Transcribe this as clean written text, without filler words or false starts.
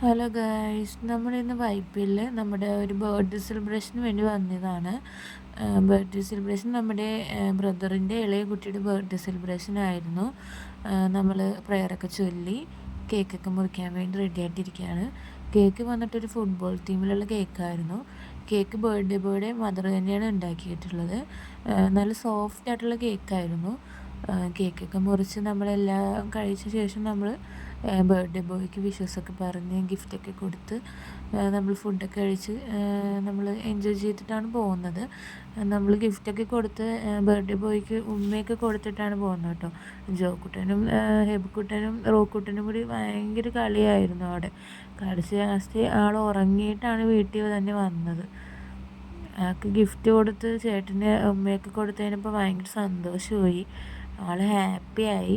Hello guys, നമ്മളിന്ന് വൈപ്പിൽ നമ്മുടെ ഒരു ബർത്ത്ഡേ സെലിബ്രേഷന് വേണ്ടി വന്നതാണ്. ബർത്ത്ഡേ സെലിബ്രേഷൻ നമ്മുടെ ബ്രദറിൻ്റെ ഇളയ കുട്ടിയുടെ ബർത്ത്ഡേ സെലിബ്രേഷൻ ആയിരുന്നു. നമ്മൾ പ്രയറൊക്കെ ചൊല്ലി കേക്കൊക്കെ മുറിക്കാൻ വേണ്ടി റെഡി ആയിട്ടിരിക്കുകയാണ്. കേക്ക് വന്നിട്ടൊരു ഫുട്ബോൾ ടീമിലുള്ള കേക്കായിരുന്നു. കേക്ക് ബർത്ത്ഡേ ബോയുടെ മദർ തന്നെയാണ് ഉണ്ടാക്കിയിട്ടുള്ളത്. നല്ല സോഫ്റ്റ് ആയിട്ടുള്ള കേക്കായിരുന്നു. കേക്കൊക്കെ മുറിച്ച് നമ്മളെല്ലാം കഴിച്ച ശേഷം നമ്മൾ ബർത്ത്ഡേ ബോയ്ക്ക് വിഷസൊക്കെ പറഞ്ഞ് ഗിഫ്റ്റൊക്കെ കൊടുത്ത് നമ്മൾ ഫുഡൊക്കെ കഴിച്ച് നമ്മൾ എൻജോയ് ചെയ്തിട്ടാണ് പോകുന്നത്. നമ്മൾ ഗിഫ്റ്റൊക്കെ കൊടുത്ത് ബർത്ത്ഡേ ബോയ്ക്ക് ഉമ്മയൊക്കെ കൊടുത്തിട്ടാണ് പോകുന്നത് കേട്ടോ. ജോക്കുട്ടനും ഹെബിക്കുട്ടനും റോക്കുട്ടനും കൂടി ഭയങ്കര കളിയായിരുന്നു അവിടെ. കളിച്ച് ലാസ്റ്റ് ആൾ ഉറങ്ങിയിട്ടാണ് വീട്ടിൽ തന്നെ വന്നത്. ആൾക്ക് ഗിഫ്റ്റ് കൊടുത്ത് ചേട്ടന് ഉമ്മയൊക്കെ കൊടുത്തതിനപ്പോൾ ഭയങ്കര സന്തോഷമായി. ആൾ ഹാപ്പിയായി.